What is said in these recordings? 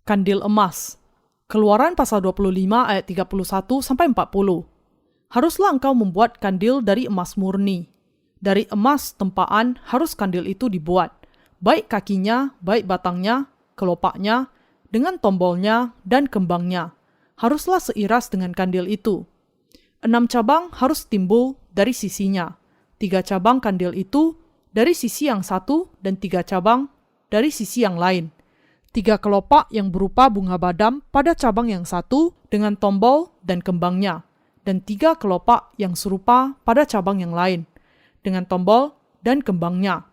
Kandil emas. Keluaran pasal 25 ayat 31-40. Haruslah engkau membuat kandil dari emas murni. Dari emas tempaan harus kandil itu dibuat, baik kakinya, baik batangnya, kelopaknya, dengan tombolnya dan kembangnya. Haruslah seiras dengan kandil itu. 6 cabang harus timbul dari sisinya. 3 cabang kandil itu dari sisi yang satu dan 3 cabang dari sisi yang lain. 3 kelopak yang berupa bunga badam pada cabang yang satu dengan tombol dan kembangnya, dan 3 kelopak yang serupa pada cabang yang lain dengan tombol dan kembangnya.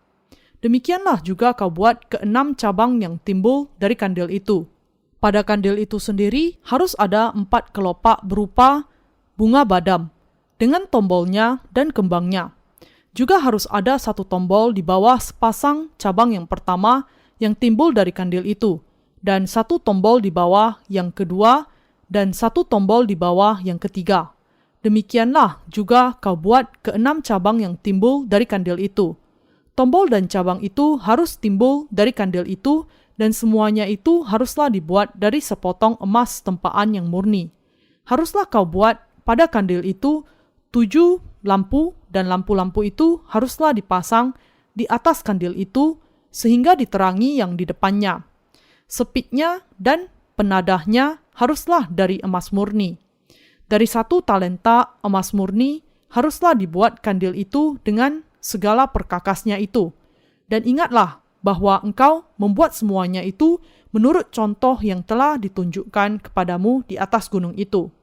Demikianlah juga kau buat ke-6 cabang yang timbul dari kandil itu. Pada kandil itu sendiri harus ada 4 kelopak berupa bunga badam dengan tombolnya dan kembangnya. Juga harus ada 1 tombol di bawah sepasang cabang yang pertama yang timbul dari kandil itu, dan 1 tombol di bawah yang kedua, dan 1 tombol di bawah yang ketiga. Demikianlah juga kau buat ke-6 cabang yang timbul dari kandil itu. Tombol dan cabang itu harus timbul dari kandil itu, dan semuanya itu haruslah dibuat dari sepotong emas tempaan yang murni. Haruslah kau buat pada kandil itu 7 lampu, dan lampu-lampu itu haruslah dipasang di atas kandil itu, sehingga diterangi yang di depannya. Sepitnya dan penadahnya haruslah dari emas murni. Dari 1 talenta emas murni haruslah dibuat kandil itu dengan segala perkakasnya itu. Dan ingatlah bahwa engkau membuat semuanya itu menurut contoh yang telah ditunjukkan kepadamu di atas gunung itu.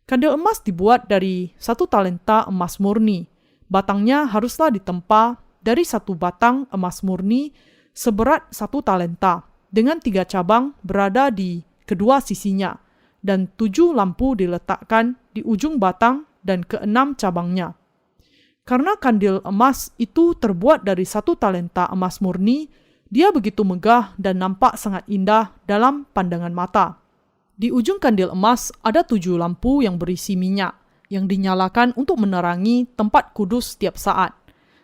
Kandil emas dibuat dari 1 talenta emas murni. Batangnya haruslah ditempa dari 1 batang emas murni seberat 1 talenta, dengan 3 cabang berada di kedua sisinya, dan 7 lampu diletakkan di ujung batang dan ke-6 cabangnya. Karena kandil emas itu terbuat dari 1 talenta emas murni, dia begitu megah dan nampak sangat indah dalam pandangan mata. Di ujung kandil emas ada 7 lampu yang berisi minyak, yang dinyalakan untuk menerangi tempat kudus setiap saat.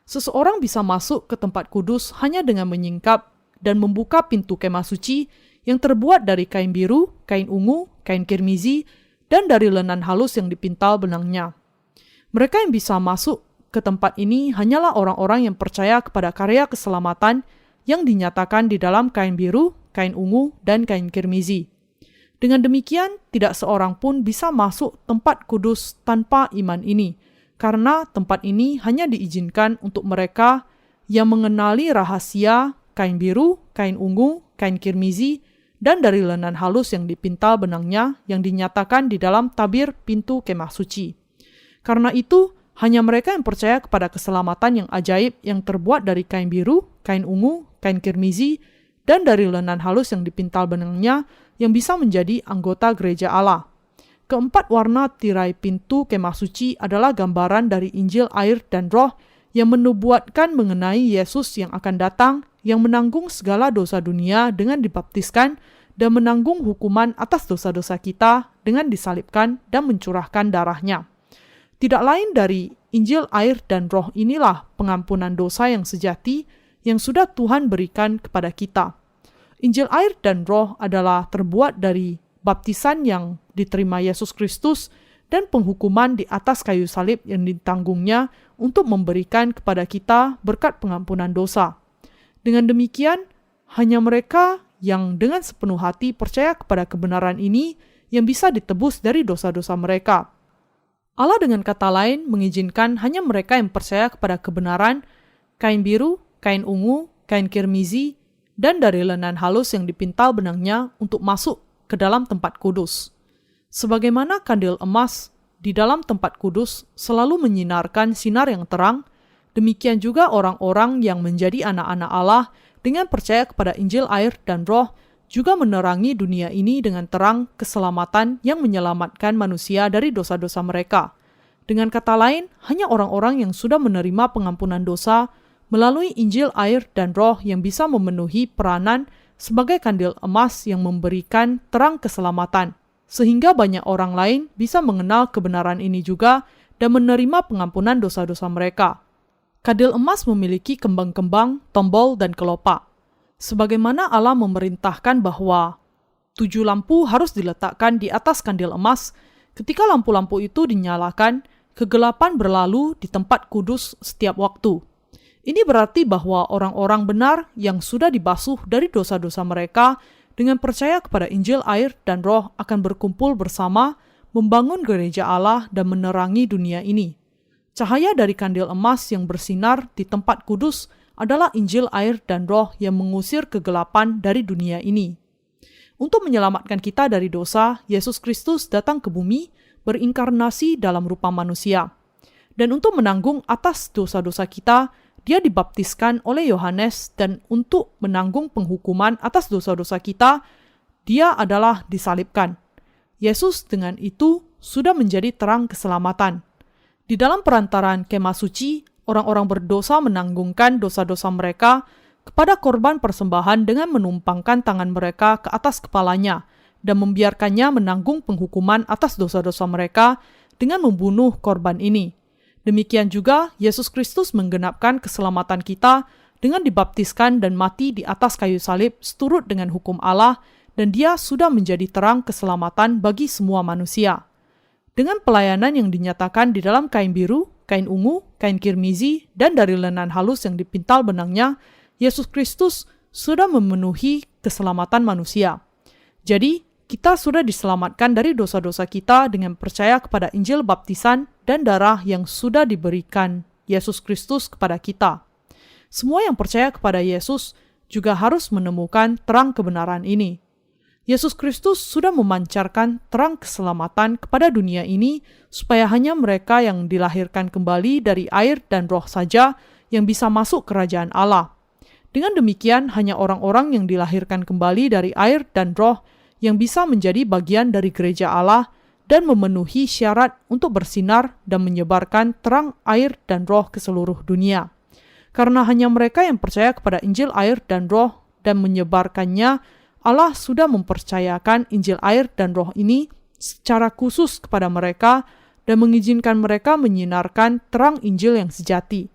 Seseorang bisa masuk ke tempat kudus hanya dengan menyingkap dan membuka pintu kemah suci yang terbuat dari kain biru, kain ungu, kain kirmizi, dan dari lenan halus yang dipintal benangnya. Mereka yang bisa masuk ke tempat ini hanyalah orang-orang yang percaya kepada karya keselamatan yang dinyatakan di dalam kain biru, kain ungu, dan kain kirmizi. Dengan demikian, tidak seorang pun bisa masuk tempat kudus tanpa iman ini, karena tempat ini hanya diizinkan untuk mereka yang mengenali rahasia kain biru, kain ungu, kain kirmizi, dan dari lenan halus yang dipintal benangnya yang dinyatakan di dalam tabir pintu kemah suci. Karena itu, hanya mereka yang percaya kepada keselamatan yang ajaib yang terbuat dari kain biru, kain ungu, kain kirmizi, dan dari lenan halus yang dipintal benangnya yang bisa menjadi anggota gereja Allah. Keempat warna tirai pintu kemah suci adalah gambaran dari Injil air dan roh yang menubuatkan mengenai Yesus yang akan datang, yang menanggung segala dosa dunia dengan dibaptiskan dan menanggung hukuman atas dosa-dosa kita dengan disalibkan dan mencurahkan darahnya. Tidak lain dari Injil air dan roh inilah pengampunan dosa yang sejati yang sudah Tuhan berikan kepada kita. Injil air dan roh adalah terbuat dari baptisan yang diterima Yesus Kristus dan penghukuman di atas kayu salib yang ditanggungnya untuk memberikan kepada kita berkat pengampunan dosa. Dengan demikian, hanya mereka yang dengan sepenuh hati percaya kepada kebenaran ini yang bisa ditebus dari dosa-dosa mereka. Allah dengan kata lain mengizinkan hanya mereka yang percaya kepada kebenaran, kain biru, kain ungu, kain kirmizi, dan dari lenan halus yang dipintal benangnya untuk masuk ke dalam tempat kudus. Sebagaimana kandil emas di dalam tempat kudus selalu menyinarkan sinar yang terang, demikian juga orang-orang yang menjadi anak-anak Allah dengan percaya kepada Injil air dan roh juga menerangi dunia ini dengan terang keselamatan yang menyelamatkan manusia dari dosa-dosa mereka. Dengan kata lain, hanya orang-orang yang sudah menerima pengampunan dosa melalui Injil air dan roh yang bisa memenuhi peranan sebagai kandil emas yang memberikan terang keselamatan, sehingga banyak orang lain bisa mengenal kebenaran ini juga dan menerima pengampunan dosa-dosa mereka. Kandil emas memiliki kembang-kembang, tombol, dan kelopak. Sebagaimana Allah memerintahkan bahwa 7 lampu harus diletakkan di atas kandil emas, ketika lampu-lampu itu dinyalakan, kegelapan berlalu di tempat kudus setiap waktu. Ini berarti bahwa orang-orang benar yang sudah dibasuh dari dosa-dosa mereka dengan percaya kepada Injil, air, dan Roh akan berkumpul bersama, membangun gereja Allah dan menerangi dunia ini. Cahaya dari kandil emas yang bersinar di tempat kudus adalah Injil, air, dan Roh yang mengusir kegelapan dari dunia ini. Untuk menyelamatkan kita dari dosa, Yesus Kristus datang ke bumi, berinkarnasi dalam rupa manusia. Dan untuk menanggung atas dosa-dosa kita, Dia dibaptiskan oleh Yohanes, dan untuk menanggung penghukuman atas dosa-dosa kita, Dia adalah disalibkan. Yesus dengan itu sudah menjadi terang keselamatan. Di dalam perantaraan kemah suci, orang-orang berdosa menanggungkan dosa-dosa mereka kepada korban persembahan dengan menumpangkan tangan mereka ke atas kepalanya dan membiarkannya menanggung penghukuman atas dosa-dosa mereka dengan membunuh korban ini. Demikian juga, Yesus Kristus menggenapkan keselamatan kita dengan dibaptiskan dan mati di atas kayu salib seturut dengan hukum Allah, dan Dia sudah menjadi terang keselamatan bagi semua manusia. Dengan pelayanan yang dinyatakan di dalam kain biru, kain ungu, kain kirmizi, dan dari lenan halus yang dipintal benangnya, Yesus Kristus sudah memenuhi keselamatan manusia. Jadi, kita sudah diselamatkan dari dosa-dosa kita dengan percaya kepada Injil baptisan dan darah yang sudah diberikan Yesus Kristus kepada kita. Semua yang percaya kepada Yesus juga harus menemukan terang kebenaran ini. Yesus Kristus sudah memancarkan terang keselamatan kepada dunia ini supaya hanya mereka yang dilahirkan kembali dari air dan Roh saja yang bisa masuk kerajaan Allah. Dengan demikian, hanya orang-orang yang dilahirkan kembali dari air dan Roh yang bisa menjadi bagian dari gereja Allah dan memenuhi syarat untuk bersinar dan menyebarkan terang air dan Roh ke seluruh dunia. Karena hanya mereka yang percaya kepada Injil, air, dan Roh dan menyebarkannya, Allah sudah mempercayakan Injil, air, dan Roh ini secara khusus kepada mereka dan mengizinkan mereka menyinarkan terang Injil yang sejati.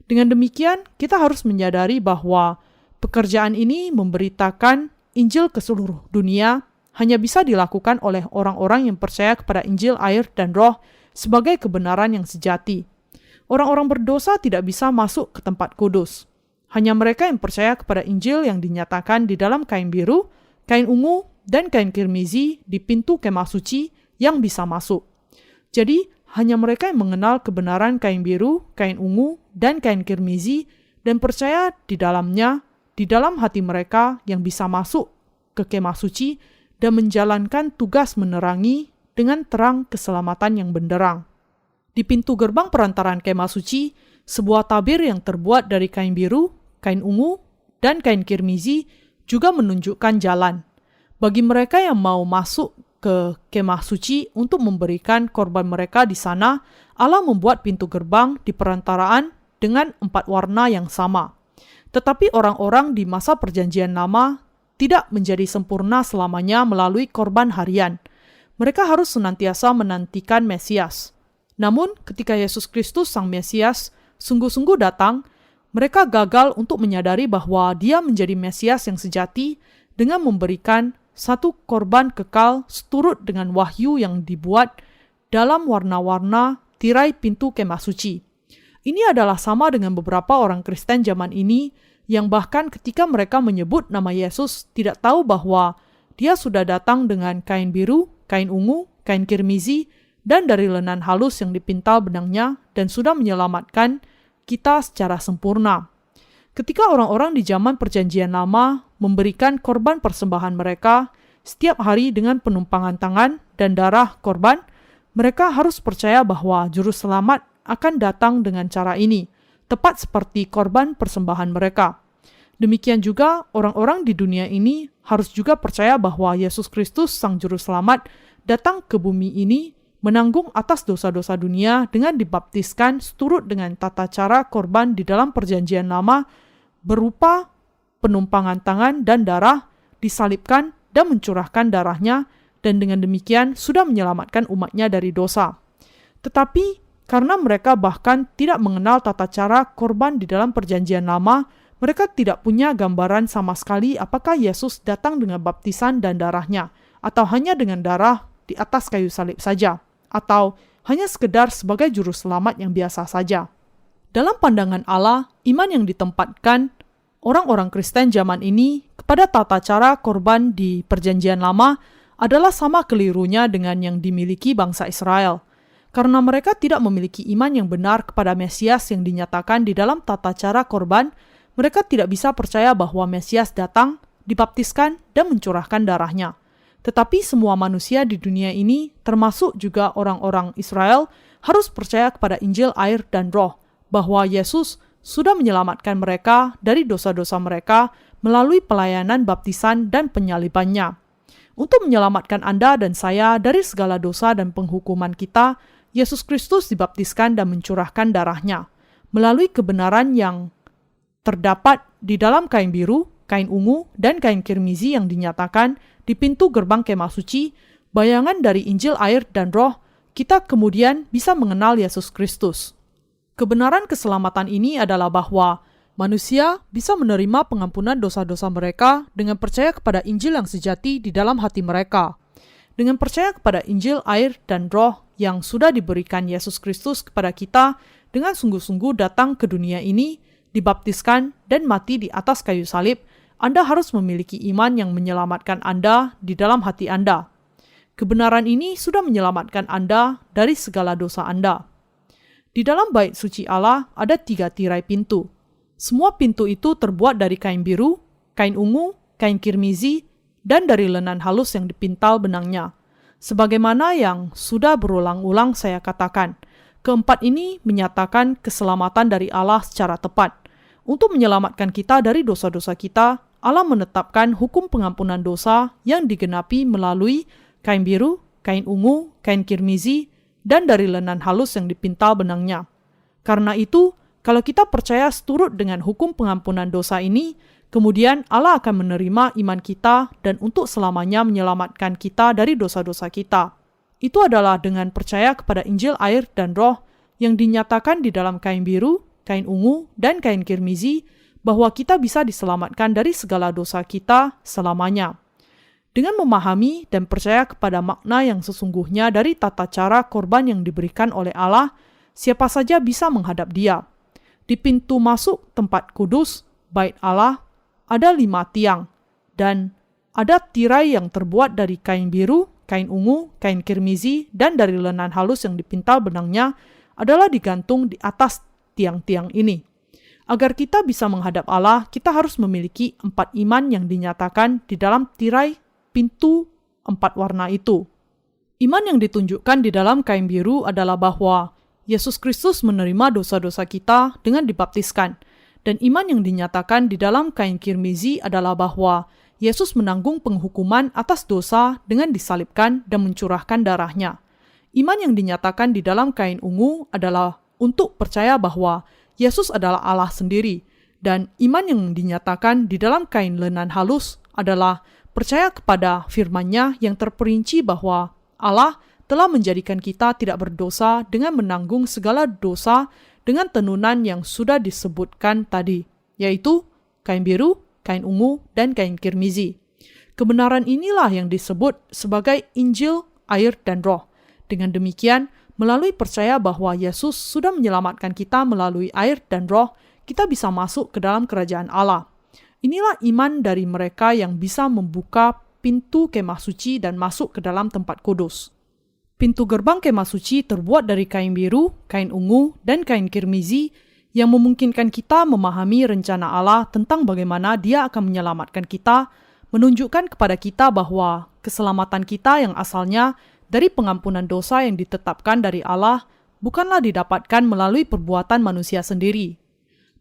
Dengan demikian, kita harus menyadari bahwa pekerjaan ini memberitakan Injil ke seluruh dunia hanya bisa dilakukan oleh orang-orang yang percaya kepada Injil, air, dan Roh sebagai kebenaran yang sejati. Orang-orang berdosa tidak bisa masuk ke tempat kudus. Hanya mereka yang percaya kepada Injil yang dinyatakan di dalam kain biru, kain ungu, dan kain kirmizi di pintu kemah suci yang bisa masuk. Jadi, hanya mereka yang mengenal kebenaran kain biru, kain ungu, dan kain kirmizi dan percaya di dalamnya, di dalam hati mereka yang bisa masuk ke kemah suci dan menjalankan tugas menerangi dengan terang keselamatan yang benderang. Di pintu gerbang perantaraan kemah suci, sebuah tabir yang terbuat dari kain biru, kain ungu, dan kain kirmizi juga menunjukkan jalan. Bagi mereka yang mau masuk ke kemah suci untuk memberikan korban mereka di sana, Allah membuat pintu gerbang di perantaraan dengan 4 warna yang sama. Tetapi orang-orang di masa perjanjian lama tidak menjadi sempurna selamanya melalui korban harian. Mereka harus senantiasa menantikan Mesias. Namun, ketika Yesus Kristus Sang Mesias sungguh-sungguh datang, mereka gagal untuk menyadari bahwa Dia menjadi Mesias yang sejati dengan memberikan satu korban kekal seturut dengan wahyu yang dibuat dalam warna-warna tirai pintu kemah suci. Ini adalah sama dengan beberapa orang Kristen zaman ini yang bahkan ketika mereka menyebut nama Yesus tidak tahu bahwa Dia sudah datang dengan kain biru, kain ungu, kain kirmizi, dan dari lenan halus yang dipintal benangnya dan sudah menyelamatkan kita secara sempurna. Ketika orang-orang di zaman perjanjian lama memberikan korban persembahan mereka setiap hari dengan penumpangan tangan dan darah korban, mereka harus percaya bahwa Juru Selamat akan datang dengan cara ini, tepat seperti korban persembahan mereka. Demikian juga orang-orang di dunia ini harus juga percaya bahwa Yesus Kristus Sang Juru Selamat datang ke bumi ini menanggung atas dosa-dosa dunia dengan dibaptiskan seturut dengan tata cara korban di dalam perjanjian lama berupa penumpangan tangan dan darah, disalibkan dan mencurahkan darahnya, dan dengan demikian sudah menyelamatkan umatnya dari dosa. Tetapi karena mereka bahkan tidak mengenal tata cara korban di dalam perjanjian lama, mereka tidak punya gambaran sama sekali apakah Yesus datang dengan baptisan dan darahnya, atau hanya dengan darah di atas kayu salib saja, atau hanya sekedar sebagai juru selamat yang biasa saja. Dalam pandangan Allah, iman yang ditempatkan orang-orang Kristen zaman ini kepada tata cara korban di Perjanjian Lama adalah sama kelirunya dengan yang dimiliki bangsa Israel. Karena mereka tidak memiliki iman yang benar kepada Mesias yang dinyatakan di dalam tata cara korban, mereka tidak bisa percaya bahwa Mesias datang, dibaptiskan, dan mencurahkan darahnya. Tetapi semua manusia di dunia ini, termasuk juga orang-orang Israel, harus percaya kepada Injil, air, dan Roh, bahwa Yesus sudah menyelamatkan mereka dari dosa-dosa mereka melalui pelayanan baptisan dan penyalibannya. Untuk menyelamatkan Anda dan saya dari segala dosa dan penghukuman kita, Yesus Kristus dibaptiskan dan mencurahkan darahnya, melalui kebenaran yang terdapat di dalam kain biru, kain ungu, dan kain kirmizi yang dinyatakan di pintu gerbang kemah suci, bayangan dari Injil, air, dan Roh, kita kemudian bisa mengenal Yesus Kristus. Kebenaran keselamatan ini adalah bahwa manusia bisa menerima pengampunan dosa-dosa mereka dengan percaya kepada Injil yang sejati di dalam hati mereka. Dengan percaya kepada Injil, air, dan Roh yang sudah diberikan Yesus Kristus kepada kita dengan sungguh-sungguh datang ke dunia ini, dibaptiskan, dan mati di atas kayu salib, Anda harus memiliki iman yang menyelamatkan Anda di dalam hati Anda. Kebenaran ini sudah menyelamatkan Anda dari segala dosa Anda. Di dalam bait suci Allah ada 3 tirai pintu. Semua pintu itu terbuat dari kain biru, kain ungu, kain kirmizi, dan dari lenan halus yang dipintal benangnya. Sebagaimana yang sudah berulang-ulang saya katakan, keempat ini menyatakan keselamatan dari Allah secara tepat. Untuk menyelamatkan kita dari dosa-dosa kita, Allah menetapkan hukum pengampunan dosa yang digenapi melalui kain biru, kain ungu, kain kirmizi, dan dari lenan halus yang dipintal benangnya. Karena itu, kalau kita percaya seturut dengan hukum pengampunan dosa ini, kemudian Allah akan menerima iman kita dan untuk selamanya menyelamatkan kita dari dosa-dosa kita. Itu adalah dengan percaya kepada Injil, air, dan Roh yang dinyatakan di dalam kain biru, kain ungu, dan kain kirmizi, bahwa kita bisa diselamatkan dari segala dosa kita selamanya. Dengan memahami dan percaya kepada makna yang sesungguhnya dari tata cara korban yang diberikan oleh Allah, siapa saja bisa menghadap Dia. Di pintu masuk tempat kudus, bait Allah, ada 5 tiang, dan ada tirai yang terbuat dari kain biru, kain ungu, kain kirmizi, dan dari lenan halus yang dipintal benangnya adalah digantung di atas tiang-tiang ini. Agar kita bisa menghadap Allah, kita harus memiliki 4 iman yang dinyatakan di dalam tirai pintu 4 warna itu. Iman yang ditunjukkan di dalam kain biru adalah bahwa Yesus Kristus menerima dosa-dosa kita dengan dibaptiskan. Dan iman yang dinyatakan di dalam kain kirmizi adalah bahwa Yesus menanggung penghukuman atas dosa dengan disalibkan dan mencurahkan darahnya. Iman yang dinyatakan di dalam kain ungu adalah untuk percaya bahwa Yesus adalah Allah sendiri. Dan iman yang dinyatakan di dalam kain lenan halus adalah percaya kepada firman-Nya yang terperinci bahwa Allah telah menjadikan kita tidak berdosa dengan menanggung segala dosa dengan tenunan yang sudah disebutkan tadi, yaitu kain biru, kain ungu, dan kain kirmizi. Kebenaran inilah yang disebut sebagai Injil, air, dan Roh. Dengan demikian, melalui percaya bahwa Yesus sudah menyelamatkan kita melalui air dan Roh, kita bisa masuk ke dalam kerajaan Allah. Inilah iman dari mereka yang bisa membuka pintu kemah suci dan masuk ke dalam tempat kudus. Pintu gerbang kemah suci terbuat dari kain biru, kain ungu, dan kain kirmizi yang memungkinkan kita memahami rencana Allah tentang bagaimana Dia akan menyelamatkan kita, menunjukkan kepada kita bahwa keselamatan kita yang asalnya dari pengampunan dosa yang ditetapkan dari Allah bukanlah didapatkan melalui perbuatan manusia sendiri.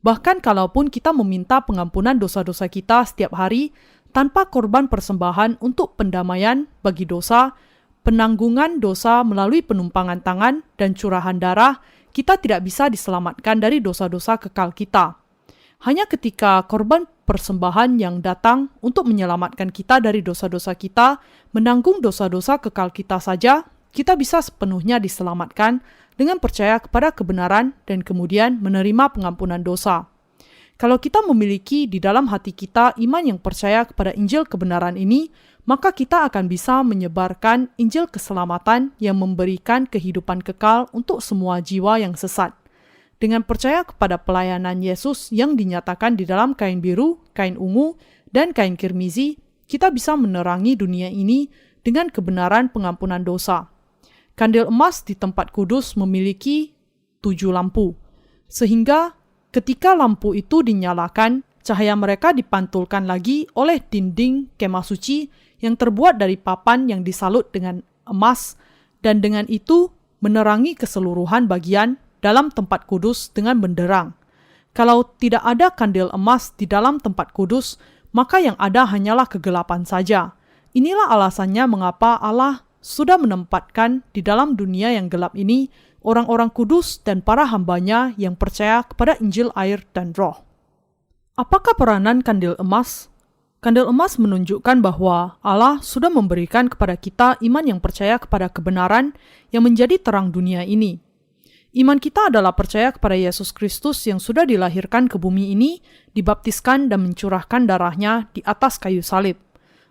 Bahkan kalaupun kita meminta pengampunan dosa-dosa kita setiap hari tanpa korban persembahan untuk pendamaian bagi dosa, penanggungan dosa melalui penumpangan tangan dan curahan darah, kita tidak bisa diselamatkan dari dosa-dosa kekal kita. Hanya ketika korban persembahan yang datang untuk menyelamatkan kita dari dosa-dosa kita, menanggung dosa-dosa kekal kita saja, kita bisa sepenuhnya diselamatkan dengan percaya kepada kebenaran dan kemudian menerima pengampunan dosa. Kalau kita memiliki di dalam hati kita iman yang percaya kepada Injil kebenaran ini, maka kita akan bisa menyebarkan Injil keselamatan yang memberikan kehidupan kekal untuk semua jiwa yang sesat. Dengan percaya kepada pelayanan Yesus yang dinyatakan di dalam kain biru, kain ungu, dan kain kirmizi, kita bisa menerangi dunia ini dengan kebenaran pengampunan dosa. Kandil emas di tempat kudus memiliki 7 lampu, sehingga ketika lampu itu dinyalakan, cahaya mereka dipantulkan lagi oleh dinding kemah suci yang terbuat dari papan yang disalut dengan emas, dan dengan itu menerangi keseluruhan bagian dalam tempat kudus dengan benderang. Kalau tidak ada kandil emas di dalam tempat kudus, maka yang ada hanyalah kegelapan saja. Inilah alasannya mengapa Allah sudah menempatkan di dalam dunia yang gelap ini orang-orang kudus dan para hambanya yang percaya kepada Injil air dan Roh. Apakah peranan kandil emas? Kandil emas menunjukkan bahwa Allah sudah memberikan kepada kita iman yang percaya kepada kebenaran yang menjadi terang dunia ini. Iman kita adalah percaya kepada Yesus Kristus yang sudah dilahirkan ke bumi ini, dibaptiskan dan mencurahkan darahnya di atas kayu salib.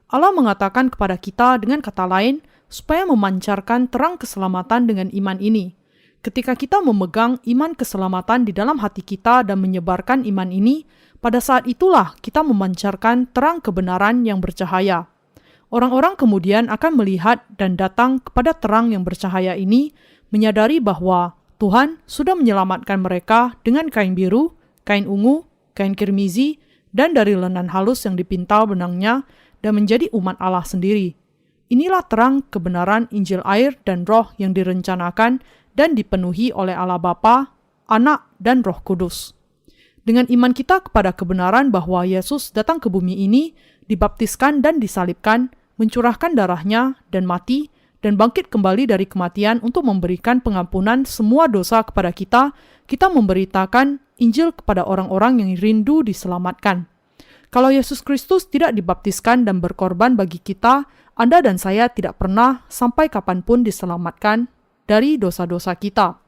Allah mengatakan kepada kita dengan kata lain, supaya memancarkan terang keselamatan dengan iman ini. Ketika kita memegang iman keselamatan di dalam hati kita dan menyebarkan iman ini, pada saat itulah kita memancarkan terang kebenaran yang bercahaya. Orang-orang kemudian akan melihat dan datang kepada terang yang bercahaya ini, menyadari bahwa Tuhan sudah menyelamatkan mereka dengan kain biru, kain ungu, kain kirmizi, dan dari lenan halus yang dipintal benangnya, dan menjadi umat Allah sendiri. Inilah terang kebenaran Injil air dan Roh yang direncanakan dan dipenuhi oleh Allah Bapa, Anak, dan Roh Kudus. Dengan iman kita kepada kebenaran bahwa Yesus datang ke bumi ini, dibaptiskan dan disalibkan, mencurahkan darahnya dan mati, dan bangkit kembali dari kematian untuk memberikan pengampunan semua dosa kepada kita, kita memberitakan Injil kepada orang-orang yang rindu diselamatkan. Kalau Yesus Kristus tidak dibaptiskan dan berkorban bagi kita, Anda dan saya tidak pernah sampai kapanpun diselamatkan dari dosa-dosa kita.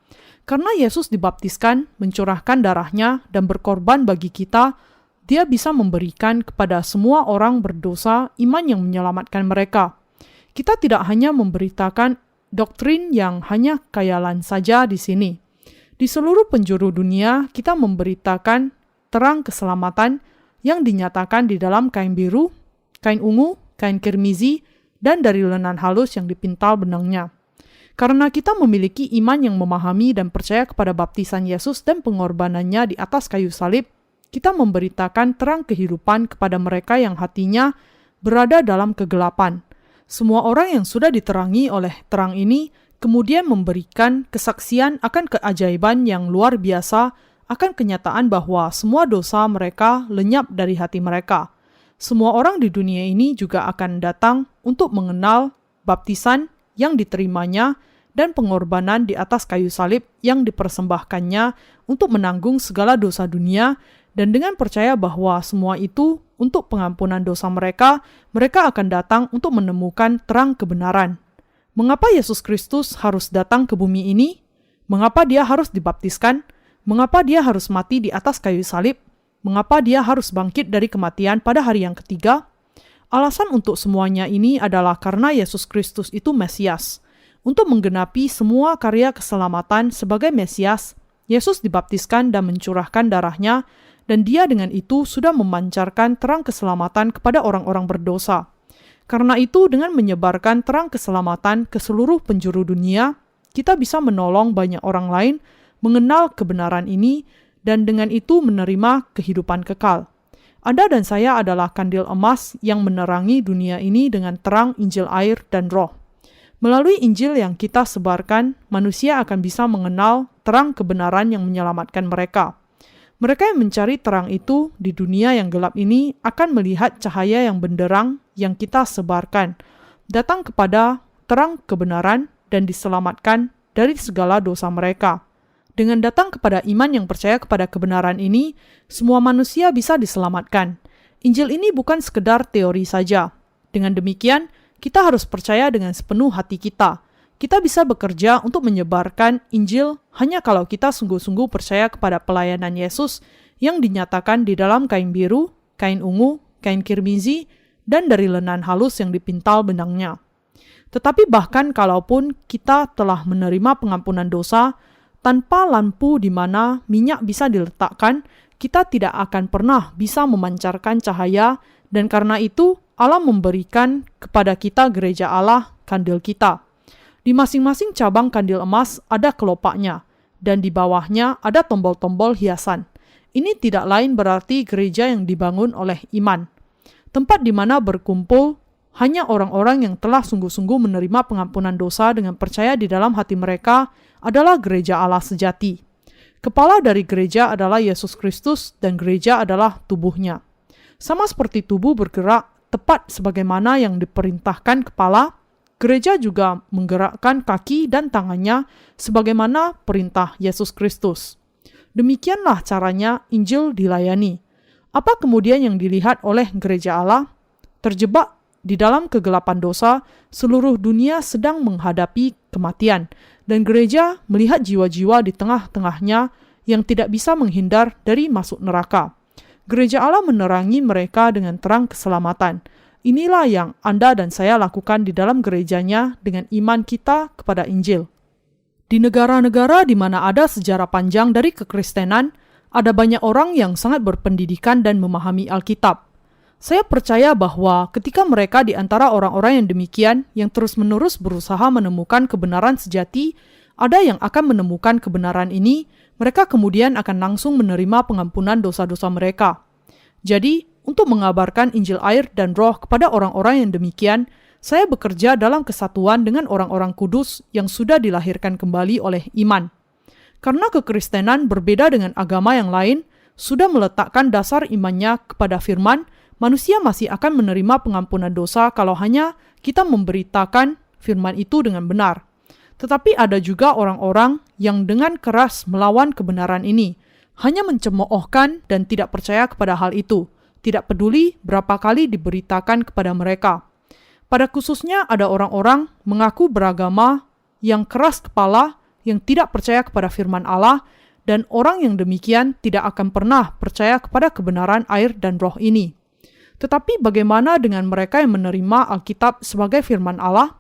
Karena Yesus dibaptiskan, mencurahkan darahnya, dan berkorban bagi kita, Dia bisa memberikan kepada semua orang berdosa iman yang menyelamatkan mereka. Kita tidak hanya memberitakan doktrin yang hanya khayalan saja di sini. Di seluruh penjuru dunia, kita memberitakan terang keselamatan yang dinyatakan di dalam kain biru, kain ungu, kain kirmizi, dan dari lenan halus yang dipintal benangnya. Karena kita memiliki iman yang memahami dan percaya kepada baptisan Yesus dan pengorbanannya di atas kayu salib, kita memberitakan terang kehidupan kepada mereka yang hatinya berada dalam kegelapan. Semua orang yang sudah diterangi oleh terang ini kemudian memberikan kesaksian akan keajaiban yang luar biasa, akan kenyataan bahwa semua dosa mereka lenyap dari hati mereka. Semua orang di dunia ini juga akan datang untuk mengenal baptisan yang diterimanya dan pengorbanan di atas kayu salib yang dipersembahkannya untuk menanggung segala dosa dunia, dan dengan percaya bahwa semua itu untuk pengampunan dosa mereka, mereka akan datang untuk menemukan terang kebenaran. Mengapa Yesus Kristus harus datang ke bumi ini? Mengapa Dia harus dibaptiskan? Mengapa Dia harus mati di atas kayu salib? Mengapa Dia harus bangkit dari kematian pada hari yang ketiga? Alasan untuk semuanya ini adalah karena Yesus Kristus itu Mesias. Untuk menggenapi semua karya keselamatan sebagai Mesias, Yesus dibaptiskan dan mencurahkan darahnya, dan Dia dengan itu sudah memancarkan terang keselamatan kepada orang-orang berdosa. Karena itu, dengan menyebarkan terang keselamatan ke seluruh penjuru dunia, kita bisa menolong banyak orang lain mengenal kebenaran ini, dan dengan itu menerima kehidupan kekal. Anda dan saya adalah kandil emas yang menerangi dunia ini dengan terang Injil air dan Roh. Melalui Injil yang kita sebarkan, manusia akan bisa mengenal terang kebenaran yang menyelamatkan mereka. Mereka yang mencari terang itu di dunia yang gelap ini akan melihat cahaya yang benderang yang kita sebarkan, datang kepada terang kebenaran dan diselamatkan dari segala dosa mereka. Dengan datang kepada iman yang percaya kepada kebenaran ini, semua manusia bisa diselamatkan. Injil ini bukan sekedar teori saja. Dengan demikian, kita harus percaya dengan sepenuh hati kita. Kita bisa bekerja untuk menyebarkan Injil hanya kalau kita sungguh-sungguh percaya kepada pelayanan Yesus yang dinyatakan di dalam kain biru, kain ungu, kain kirmizi, dan dari lenan halus yang dipintal benangnya. Tetapi bahkan kalaupun kita telah menerima pengampunan dosa, tanpa lampu di mana minyak bisa diletakkan, kita tidak akan pernah bisa memancarkan cahaya, dan karena itu Allah memberikan kepada kita gereja Allah, kandil kita. Di masing-masing cabang kandil emas ada kelopaknya, dan di bawahnya ada tombol-tombol hiasan. Ini tidak lain berarti gereja yang dibangun oleh iman. Tempat di mana berkumpul hanya orang-orang yang telah sungguh-sungguh menerima pengampunan dosa dengan percaya di dalam hati mereka adalah gereja Allah sejati. Kepala dari gereja adalah Yesus Kristus dan gereja adalah tubuhnya. Sama seperti tubuh bergerak tepat sebagaimana yang diperintahkan kepala, gereja juga menggerakkan kaki dan tangannya sebagaimana perintah Yesus Kristus. Demikianlah caranya Injil dilayani. Apa kemudian yang dilihat oleh gereja Allah? Terjebak di dalam kegelapan dosa, seluruh dunia sedang menghadapi kematian, dan gereja melihat jiwa-jiwa di tengah-tengahnya yang tidak bisa menghindar dari masuk neraka. Gereja Allah menerangi mereka dengan terang keselamatan. Inilah yang Anda dan saya lakukan di dalam gerejanya dengan iman kita kepada Injil. Di negara-negara di mana ada sejarah panjang dari kekristenan, ada banyak orang yang sangat berpendidikan dan memahami Alkitab. Saya percaya bahwa ketika mereka di antara orang-orang yang demikian, yang terus-menerus berusaha menemukan kebenaran sejati, ada yang akan menemukan kebenaran ini, mereka kemudian akan langsung menerima pengampunan dosa-dosa mereka. Jadi, untuk mengabarkan Injil air dan Roh kepada orang-orang yang demikian, saya bekerja dalam kesatuan dengan orang-orang kudus yang sudah dilahirkan kembali oleh iman. Karena kekristenan berbeda dengan agama yang lain, sudah meletakkan dasar imannya kepada firman, manusia masih akan menerima pengampunan dosa kalau hanya kita memberitakan firman itu dengan benar. Tetapi ada juga orang-orang yang dengan keras melawan kebenaran ini, hanya mencemoohkan dan tidak percaya kepada hal itu, tidak peduli berapa kali diberitakan kepada mereka. Pada khususnya ada orang-orang mengaku beragama yang keras kepala, yang tidak percaya kepada firman Allah, dan orang yang demikian tidak akan pernah percaya kepada kebenaran air dan Roh ini. Tetapi bagaimana dengan mereka yang menerima Alkitab sebagai firman Allah?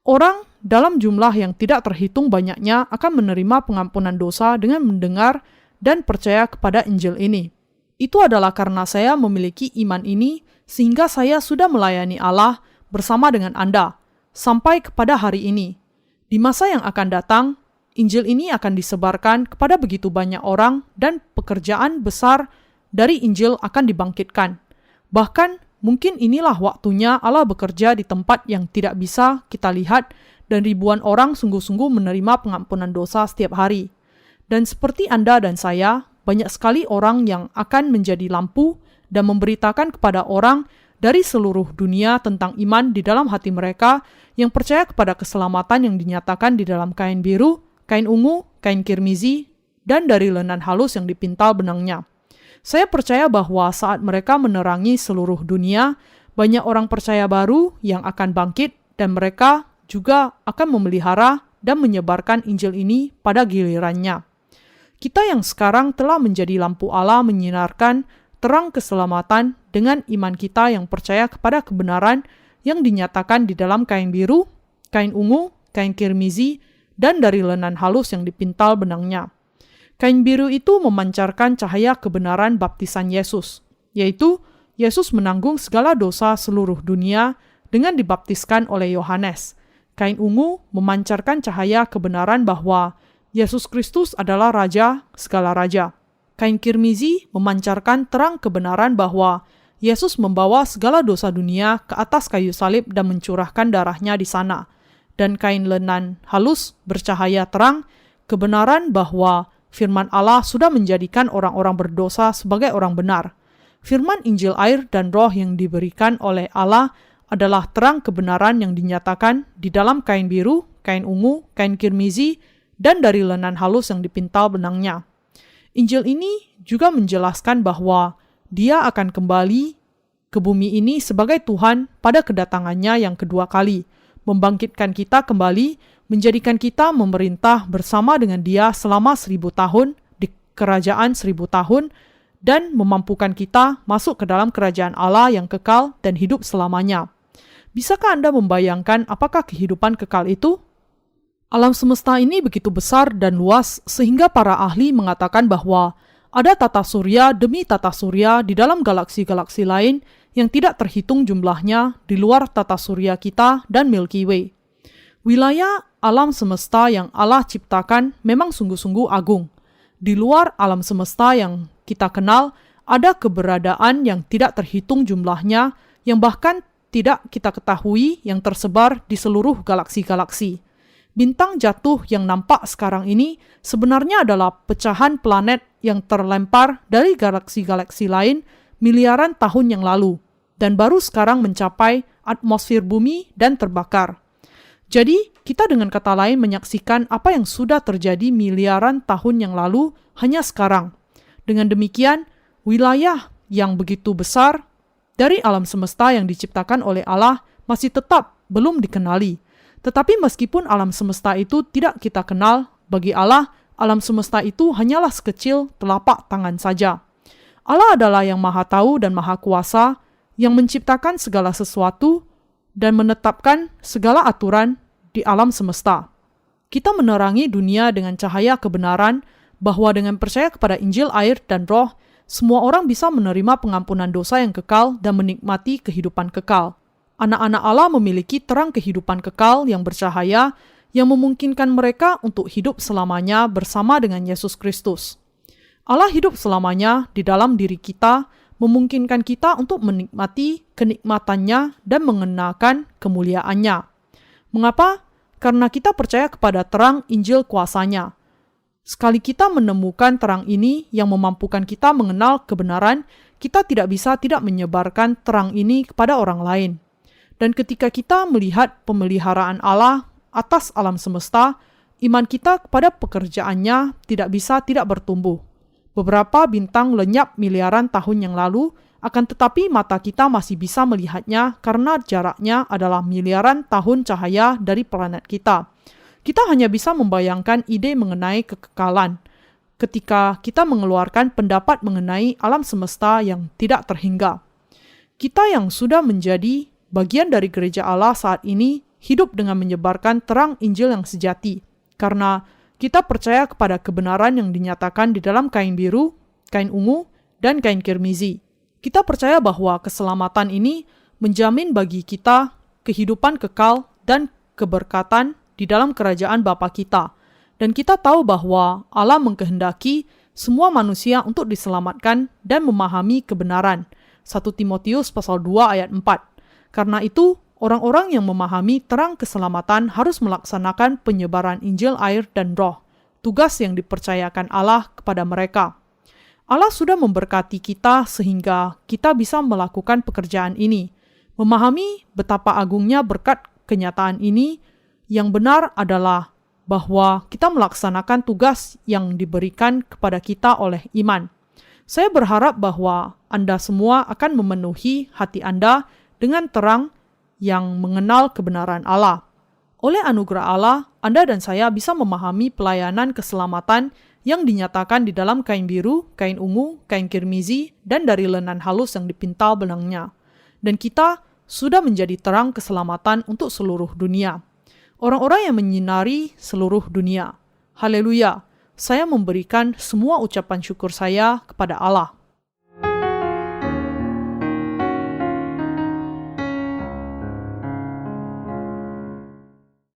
Orang dalam jumlah yang tidak terhitung banyaknya akan menerima pengampunan dosa dengan mendengar dan percaya kepada Injil ini. Itu adalah karena saya memiliki iman ini, sehingga saya sudah melayani Allah bersama dengan Anda, sampai kepada hari ini. Di masa yang akan datang, Injil ini akan disebarkan kepada begitu banyak orang dan pekerjaan besar dari Injil akan dibangkitkan. Bahkan, mungkin inilah waktunya Allah bekerja di tempat yang tidak bisa kita lihat dan ribuan orang sungguh-sungguh menerima pengampunan dosa setiap hari. Dan seperti Anda dan saya, banyak sekali orang yang akan menjadi lampu dan memberitakan kepada orang dari seluruh dunia tentang iman di dalam hati mereka yang percaya kepada keselamatan yang dinyatakan di dalam kain biru, kain ungu, kain kirmizi, dan dari lenan halus yang dipintal benangnya. Saya percaya bahwa saat mereka menerangi seluruh dunia, banyak orang percaya baru yang akan bangkit dan mereka juga akan memelihara dan menyebarkan Injil ini pada gilirannya. Kita yang sekarang telah menjadi lampu Allah menyinarkan terang keselamatan dengan iman kita yang percaya kepada kebenaran yang dinyatakan di dalam kain biru, kain ungu, kain kirmizi, dan dari lenan halus yang dipintal benangnya. Kain biru itu memancarkan cahaya kebenaran baptisan Yesus, yaitu Yesus menanggung segala dosa seluruh dunia dengan dibaptiskan oleh Yohanes. Kain ungu memancarkan cahaya kebenaran bahwa Yesus Kristus adalah Raja segala raja. Kain kirmizi memancarkan terang kebenaran bahwa Yesus membawa segala dosa dunia ke atas kayu salib dan mencurahkan darahnya di sana. Dan kain lenan halus bercahaya terang kebenaran bahwa firman Allah sudah menjadikan orang-orang berdosa sebagai orang benar. Firman Injil air dan Roh yang diberikan oleh Allah adalah terang kebenaran yang dinyatakan di dalam kain biru, kain ungu, kain kirmizi, dan dari lenan halus yang dipintal benangnya. Injil ini juga menjelaskan bahwa Dia akan kembali ke bumi ini sebagai Tuhan pada kedatangannya yang kedua kali, membangkitkan kita kembali, menjadikan kita memerintah bersama dengan Dia selama 1000 tahun di kerajaan 1000 tahun dan memampukan kita masuk ke dalam kerajaan Allah yang kekal dan hidup selamanya. Bisakah Anda membayangkan apakah kehidupan kekal itu? Alam semesta ini begitu besar dan luas sehingga para ahli mengatakan bahwa ada tata surya demi tata surya di dalam galaksi-galaksi lain yang tidak terhitung jumlahnya di luar tata surya kita dan Milky Way. Wilayah alam semesta yang Allah ciptakan memang sungguh-sungguh agung. Di luar alam semesta yang kita kenal, ada keberadaan yang tidak terhitung jumlahnya, yang bahkan tidak kita ketahui yang tersebar di seluruh galaksi-galaksi. Bintang jatuh yang nampak sekarang ini sebenarnya adalah pecahan planet yang terlempar dari galaksi-galaksi lain miliaran tahun yang lalu, dan baru sekarang mencapai atmosfer bumi dan terbakar. Jadi, kita dengan kata lain menyaksikan apa yang sudah terjadi miliaran tahun yang lalu hanya sekarang. Dengan demikian, wilayah yang begitu besar dari alam semesta yang diciptakan oleh Allah masih tetap belum dikenali. Tetapi meskipun alam semesta itu tidak kita kenal, bagi Allah, alam semesta itu hanyalah sekecil telapak tangan saja. Allah adalah yang maha tahu dan maha kuasa, yang menciptakan segala sesuatu dan menetapkan segala aturan di alam semesta. Kita menerangi dunia dengan cahaya kebenaran bahwa dengan percaya kepada Injil, air, dan Roh, semua orang bisa menerima pengampunan dosa yang kekal dan menikmati kehidupan kekal. Anak-anak Allah memiliki terang kehidupan kekal yang bercahaya yang memungkinkan mereka untuk hidup selamanya bersama dengan Yesus Kristus. Allah hidup selamanya di dalam diri kita, memungkinkan kita untuk menikmati kenikmatannya dan mengenakan kemuliaannya. Mengapa? Karena kita percaya kepada terang Injil kuasanya. Sekali kita menemukan terang ini yang memampukan kita mengenal kebenaran, kita tidak bisa tidak menyebarkan terang ini kepada orang lain. Dan ketika kita melihat pemeliharaan Allah atas alam semesta, iman kita kepada pekerjaannya tidak bisa tidak bertumbuh. Beberapa bintang lenyap miliaran tahun yang lalu, akan tetapi mata kita masih bisa melihatnya karena jaraknya adalah miliaran tahun cahaya dari planet kita. Kita hanya bisa membayangkan ide mengenai kekekalan ketika kita mengeluarkan pendapat mengenai alam semesta yang tidak terhingga. Kita yang sudah menjadi bagian dari gereja Allah saat ini hidup dengan menyebarkan terang Injil yang sejati, karena kita percaya kepada kebenaran yang dinyatakan di dalam kain biru, kain ungu, dan kain kirmizi. Kita percaya bahwa keselamatan ini menjamin bagi kita kehidupan kekal dan keberkatan di dalam kerajaan Bapa kita. Dan kita tahu bahwa Allah mengkehendaki semua manusia untuk diselamatkan dan memahami kebenaran. 1 Timotius pasal 2 ayat 4. Karena itu, orang-orang yang memahami terang keselamatan harus melaksanakan penyebaran Injil, air, dan Roh, tugas yang dipercayakan Allah kepada mereka. Allah sudah memberkati kita sehingga kita bisa melakukan pekerjaan ini. Memahami betapa agungnya berkat kenyataan ini, yang benar adalah bahwa kita melaksanakan tugas yang diberikan kepada kita oleh iman. Saya berharap bahwa Anda semua akan memenuhi hati Anda dengan terang yang mengenal kebenaran Allah. Oleh anugerah Allah, Anda dan saya bisa memahami pelayanan keselamatan yang dinyatakan di dalam kain biru, kain ungu, kain kirmizi, dan dari lenan halus yang dipintal benangnya. Dan kita sudah menjadi terang keselamatan untuk seluruh dunia. Orang-orang yang menyinari seluruh dunia. Haleluya! Saya memberikan semua ucapan syukur saya kepada Allah.